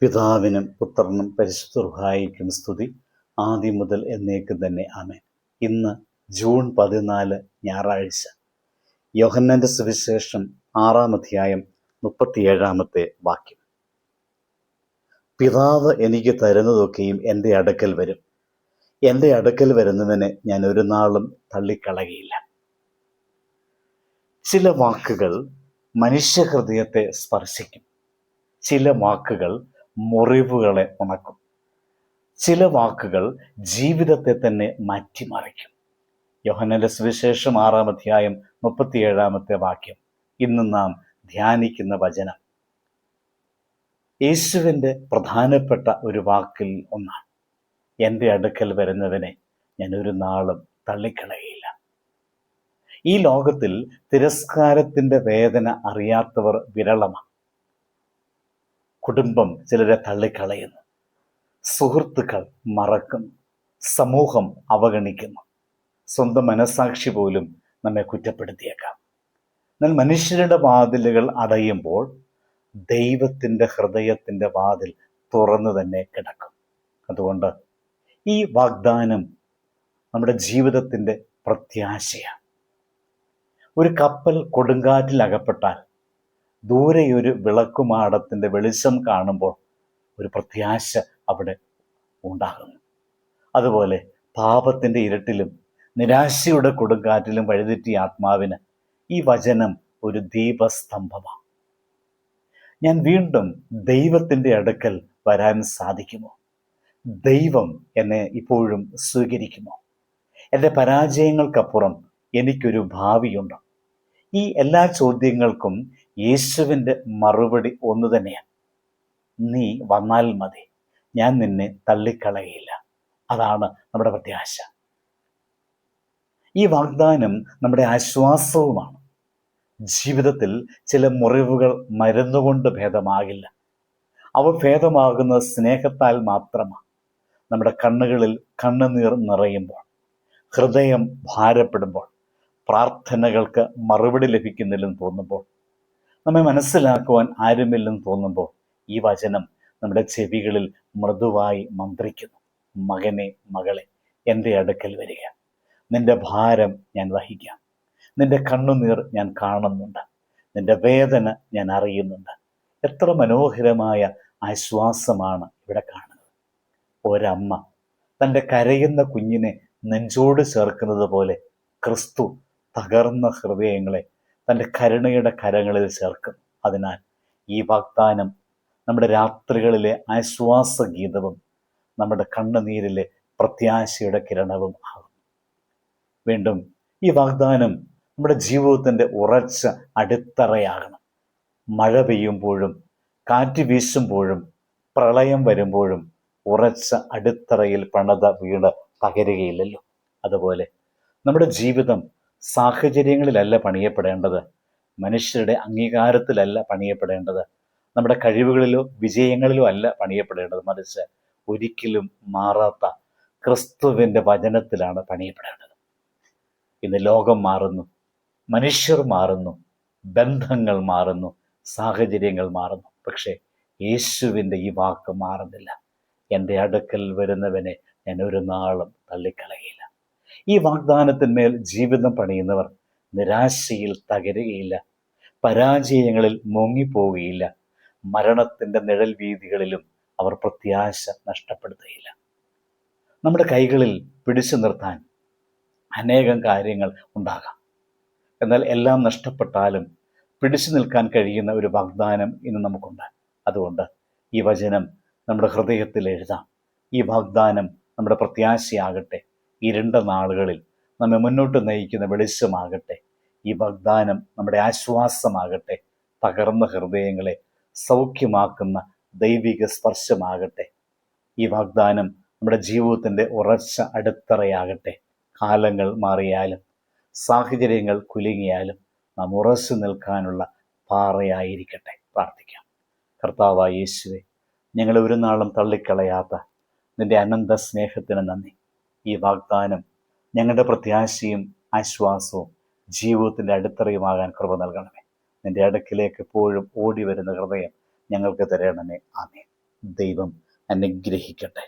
പിതാവിനും പുത്രനും പരിശുദ്ധ റൂഹായിക്കും സ്തുതി, ആദ്യം മുതൽ എന്നേക്കും തന്നെ. ആമേൻ. ഇന്ന് ജൂൺ 14 ഞായറാഴ്ച. യോഹന്നാന്റെ സുവിശേഷം 6-ാം അധ്യായം 37-ാമത്തെ വാക്യം. പിതാവ് എനിക്ക് തരുന്നതൊക്കെയും എൻ്റെ അടുക്കൽ വരും. എൻ്റെ അടുക്കൽ വരുന്നവനെ ഞാൻ ഒരു നാളും തള്ളിക്കളകയില്ല. ചില വാക്കുകൾ മനുഷ്യഹൃദയത്തെ സ്പർശിക്കും. ചില വാക്കുകൾ മുറിവുകളെ ഉണക്കും. ചില വാക്കുകൾ ജീവിതത്തെ തന്നെ മാറ്റിമറിക്കും. യോഹന്നാന്റെ സുവിശേഷം 6-ാം അധ്യായം 37-ാമത്തെ വാക്യം ഇന്ന് നാം ധ്യാനിക്കുന്ന വചനം യേശുവിൻ്റെ പ്രധാനപ്പെട്ട ഒരു വാക്കിൽ ഒന്നാണ്. എൻ്റെ അടുക്കൽ വരുന്നവനെ ഞാൻ ഒരു നാളും തള്ളിക്കളയില്ല. ഈ ലോകത്തിൽ തിരസ്കാരത്തിൻ്റെ വേദന അറിയാത്തവർ വിരളമാണ്. കുടുംബം ചിലരെ തള്ളിക്കളയുന്നു, സുഹൃത്തുക്കൾ മറക്കുന്നു, സമൂഹം അവഗണിക്കുന്നു, സ്വന്തം മനസാക്ഷി പോലും നമ്മെ കുറ്റപ്പെടുത്തിയേക്കാം. എന്നാൽ മനുഷ്യരുടെ വാതിലുകൾ അടയുമ്പോൾ ദൈവത്തിൻ്റെ ഹൃദയത്തിൻ്റെ വാതിൽ തുറന്നു തന്നെ കിടക്കും. അതുകൊണ്ട് ഈ വാഗ്ദാനം നമ്മുടെ ജീവിതത്തിൻ്റെ പ്രത്യാശയാണ്. ഒരു കപ്പൽ കൊടുങ്കാറ്റിൽ അകപ്പെട്ടാൽ ദൂരെയൊരു വിളക്കുമാടത്തിൻ്റെ വെളിച്ചം കാണുമ്പോൾ ഒരു പ്രത്യാശ അവിടെ ഉണ്ടാകുന്നു. അതുപോലെ പാപത്തിൻ്റെ ഇരുട്ടിലും നിരാശയുടെ കൊടുങ്കാറ്റിലും വഴിതെറ്റിയ ആത്മാവിന് ഈ വചനം ഒരു ദീപസ്തംഭമാണ്. ഞാൻ വീണ്ടും ദൈവത്തിൻ്റെ അടുക്കൽ വരാൻ സാധിക്കുമോ? ദൈവം എന്നെ ഇപ്പോഴും സ്വീകരിക്കുമോ? എൻ്റെ പരാജയങ്ങൾക്കപ്പുറം എനിക്കൊരു ഭാവിയുണ്ടോ? ഈ എല്ലാ ചോദ്യങ്ങൾക്കും യേശുവിൻ്റെ മറുപടി ഒന്ന് തന്നെയാണ്. നീ വന്നാൽ മതി, ഞാൻ നിന്നെ തള്ളിക്കളയില്ല. അതാണ് നമ്മുടെ പ്രത്യാശ. ഈ വാഗ്ദാനം നമ്മുടെ ആശ്വാസവുമാണ്. ജീവിതത്തിൽ ചില മുറിവുകൾ മരുന്നുകൊണ്ട് ഭേദമാകില്ല. അവ ഭേദമാകുന്നത് സ്നേഹത്താൽ മാത്രമാണ്. നമ്മുടെ കണ്ണുകളിൽ കണ്ണുനീർ നിറയുമ്പോൾ, ഹൃദയം ഭാരപ്പെടുമ്പോൾ, പ്രാർത്ഥനകൾക്ക് മറുപടി ലഭിക്കുന്നില്ലെന്ന് തോന്നുമ്പോൾ, നമ്മെ മനസ്സിലാക്കുവാൻ ആരുമില്ലെന്ന് തോന്നുമ്പോൾ ഈ വചനം നമ്മുടെ ചെവികളിൽ മൃദുവായി മന്ത്രിക്കുന്നു. മകനെ, മകളെ, എൻ്റെ അടുക്കൽ വരിക. നിന്റെ ഭാരം ഞാൻ വഹിക്കാം. നിന്റെ കണ്ണുനീർ ഞാൻ കാണുന്നുണ്ട്. നിന്റെ വേദന ഞാൻ അറിയുന്നുണ്ട്. എത്ര മനോഹരമായ ആശ്വാസമാണ് ഇവിടെ കാണുന്നത്. ഒരമ്മ തൻ്റെ കരയുന്ന കുഞ്ഞിനെ നെഞ്ചോട് ചേർക്കുന്നത് പോലെ ക്രിസ്തു തകർന്ന ഹൃദയങ്ങളെ തൻ്റെ കരുണയുടെ കരങ്ങളിൽ ചേർക്കും. അതിനാൽ ഈ വാഗ്ദാനം നമ്മുടെ രാത്രികളിലെ ആശ്വാസഗീതവും നമ്മുടെ കണ്ണുനീരിലെ പ്രത്യാശയുടെ കിരണവും ആകും. വീണ്ടും ഈ വാഗ്ദാനം നമ്മുടെ ജീവിതത്തിൻ്റെ ഉറച്ച അടിത്തറയാകണം. മഴ പെയ്യുമ്പോഴും കാറ്റ് വീശുമ്പോഴും പ്രളയം വരുമ്പോഴും ഉറച്ച അടിത്തറയിൽ പണിത വീട് തകരുകയില്ലല്ലോ. അതുപോലെ നമ്മുടെ ജീവിതം സാഹചര്യങ്ങളിലല്ല പണിയപ്പെടേണ്ടത്, മനുഷ്യരുടെ അംഗീകാരത്തിലല്ല പണിയപ്പെടേണ്ടത്, നമ്മുടെ കഴിവുകളിലോ വിജയങ്ങളിലോ അല്ല പണിയപ്പെടേണ്ടത്. മറിച്ച് ഒരിക്കലും മാറാത്ത ക്രിസ്തുവിൻ്റെ വചനത്തിലാണ് പണിയപ്പെടേണ്ടത്. ഇന്ന് ലോകം മാറുന്നു, മനുഷ്യർ മാറുന്നു, ബന്ധങ്ങൾ മാറുന്നു, സാഹചര്യങ്ങൾ മാറുന്നു. പക്ഷേ യേശുവിൻ്റെ ഈ വാക്ക് മാറുന്നില്ല. എൻ്റെ അടുക്കൽ വരുന്നവനെ ഞാൻ ഒരു നാളും തള്ളിക്കളയില്ല. ഈ വാഗ്ദാനത്തിന്മേൽ ജീവിതം പണിയുന്നവർ നിരാശയിൽ തകരുകയില്ല, പരാജയങ്ങളിൽ മുങ്ങിപ്പോവുകയില്ല, മരണത്തിൻ്റെ നിഴൽ വീതികളിലും അവർ പ്രത്യാശ നഷ്ടപ്പെടുത്തുകയില്ല. നമ്മുടെ കൈകളിൽ പിടിച്ചു നിർത്താൻ അനേകം കാര്യങ്ങൾ ഉണ്ടാകാം. എന്നാൽ എല്ലാം നഷ്ടപ്പെട്ടാലും പിടിച്ചു നിൽക്കാൻ കഴിയുന്ന ഒരു വാഗ്ദാനം ഇന്ന് നമുക്കുണ്ട്. അതുകൊണ്ട് ഈ വചനം നമ്മുടെ ഹൃദയത്തിൽ എഴുതാം. ഈ വാഗ്ദാനം നമ്മുടെ പ്രത്യാശയാകട്ടെ. ഇരുണ്ട നാളുകളിൽ നമ്മെ മുന്നോട്ട് നയിക്കുന്ന വെളിച്ചമാകട്ടെ. ഈ വാഗ്ദാനം നമ്മുടെ ആശ്വാസമാകട്ടെ. തകർന്ന ഹൃദയങ്ങളെ സൗഖ്യമാക്കുന്ന ദൈവിക സ്പർശമാകട്ടെ. ഈ വാഗ്ദാനം നമ്മുടെ ജീവിതത്തിൻ്റെ ഉറച്ച അടിത്തറയാകട്ടെ. കാലങ്ങൾ മാറിയാലും സാഹചര്യങ്ങൾ കുലുങ്ങിയാലും നാം ഉറച്ചു നിൽക്കാനുള്ള പാറയായിരിക്കട്ടെ. പ്രാർത്ഥിക്കാം. കർത്താവായ യേശുവേ, ഞങ്ങളെ ഒരു നാളും തള്ളിക്കളയാത്ത നിൻ്റെ അനന്ത സ്നേഹത്തിന് നന്ദി. ഈ വാഗ്ദാനം ഞങ്ങളുടെ പ്രത്യാശയും ആശ്വാസവും ജീവിതത്തിൻ്റെ അടിത്തറയുമാകാൻ കൃപ നൽകണമേ. നിൻ്റെ അടുക്കിലേക്ക് എപ്പോഴും ഓടി വരുന്ന ഹൃദയം ഞങ്ങൾക്ക് തരണമേ. ആമേൻ. ദൈവം അനുഗ്രഹിക്കട്ടെ.